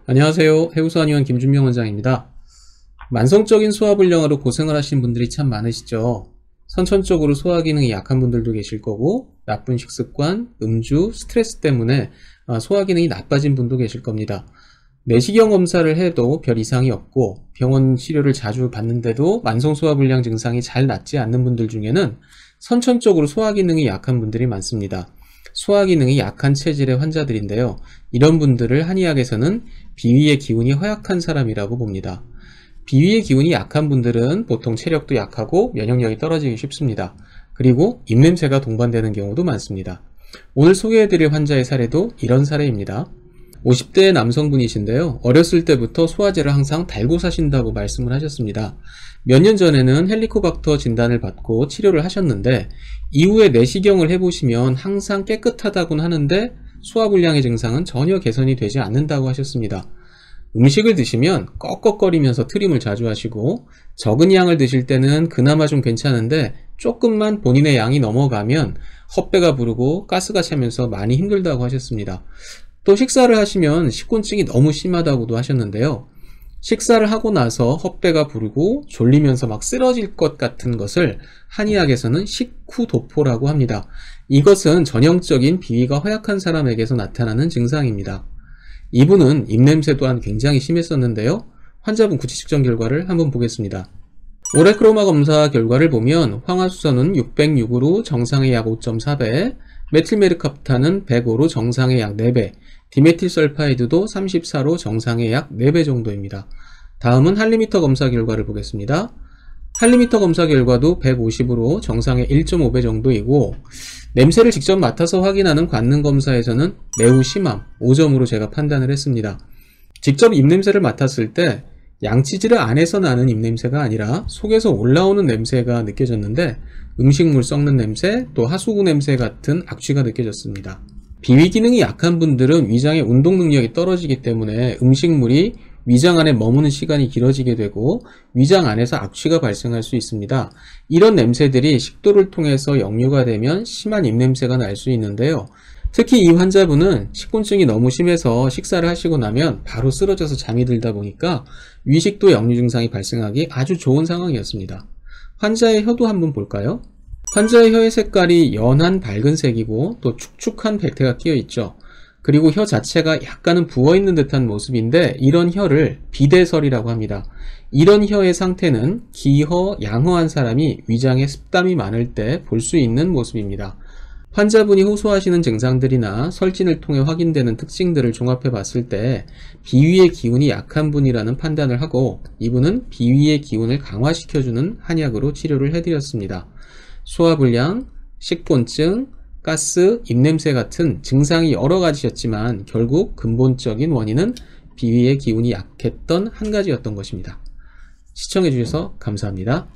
안녕하세요. 해우소한의원 김준명 원장입니다. 만성적인 소화불량으로 고생을 하시는 분들이 참 많으시죠. 선천적으로 소화기능이 약한 분들도 계실 거고, 나쁜 식습관, 음주, 스트레스 때문에 소화기능이 나빠진 분도 계실 겁니다. 내시경 검사를 해도 별 이상이 없고, 병원 치료를 자주 받는데도 만성소화불량 증상이 잘 낫지 않는 분들 중에는 선천적으로 소화기능이 약한 분들이 많습니다. 소화기능이 약한 체질의 환자들인데요. 이런 분들을 한의학에서는 비위의 기운이 허약한 사람이라고 봅니다. 비위의 기운이 약한 분들은 보통 체력도 약하고 면역력이 떨어지기 쉽습니다. 그리고 입냄새가 동반되는 경우도 많습니다. 오늘 소개해드릴 환자의 사례도 이런 사례입니다. 50대 남성분이신데요. 어렸을 때부터 소화제를 항상 달고 사신다고 말씀을 하셨습니다. 몇 년 전에는 헬리코박터 진단을 받고 치료를 하셨는데 이후에 내시경을 해보시면 항상 깨끗하다고는 하는데 소화불량의 증상은 전혀 개선이 되지 않는다고 하셨습니다. 음식을 드시면 꺽꺽거리면서 트림을 자주 하시고 적은 양을 드실 때는 그나마 좀 괜찮은데 조금만 본인의 양이 넘어가면 헛배가 부르고 가스가 차면서 많이 힘들다고 하셨습니다. 또 식사를 하시면 식곤증이 너무 심하다고도 하셨는데요. 식사를 하고 나서 헛배가 부르고 졸리면서 막 쓰러질 것 같은 것을 한의학에서는 식후도포라고 합니다. 이것은 전형적인 비위가 허약한 사람에게서 나타나는 증상입니다. 이분은 입냄새 또한 굉장히 심했었는데요. 환자분 구치 측정 결과를 한번 보겠습니다. 오레크로마 검사 결과를 보면 황화수소는 606으로 정상의 약 5.4배, 메틸메르캅탄은 105로 정상의 약 4배, 디메틸설파이드도 34로 정상의 약 4배 정도입니다. 다음은 할리미터 검사 결과를 보겠습니다. 할리미터 검사 결과도 150으로 정상의 1.5배 정도이고 냄새를 직접 맡아서 확인하는 관능 검사에서는 매우 심함 5점으로 제가 판단을 했습니다. 직접 입냄새를 맡았을 때 양치질을 안 해서 나는 입냄새가 아니라 속에서 올라오는 냄새가 느껴졌는데 음식물 썩는 냄새, 또 하수구 냄새 같은 악취가 느껴졌습니다. 비위 기능이 약한 분들은 위장의 운동 능력이 떨어지기 때문에 음식물이 위장 안에 머무는 시간이 길어지게 되고 위장 안에서 악취가 발생할 수 있습니다. 이런 냄새들이 식도를 통해서 역류가 되면 심한 입냄새가 날 수 있는데요. 특히 이 환자분은 식곤증이 너무 심해서 식사를 하시고 나면 바로 쓰러져서 잠이 들다 보니까 위식도 역류 증상이 발생하기 아주 좋은 상황이었습니다. 환자의 혀도 한번 볼까요? 환자의 혀의 색깔이 연한 밝은 색이고 또 축축한 백태가 끼어 있죠. 그리고 혀 자체가 약간은 부어있는 듯한 모습인데 이런 혀를 비대설이라고 합니다. 이런 혀의 상태는 기허, 양허한 사람이 위장에 습담이 많을 때 볼 수 있는 모습입니다. 환자분이 호소하시는 증상들이나 설진을 통해 확인되는 특징들을 종합해 봤을 때 비위의 기운이 약한 분이라는 판단을 하고 이분은 비위의 기운을 강화시켜주는 한약으로 치료를 해드렸습니다. 소화불량, 식곤증, 가스, 입냄새 같은 증상이 여러 가지였지만 결국 근본적인 원인은 비위의 기운이 약했던 한 가지였던 것입니다. 시청해 주셔서 감사합니다.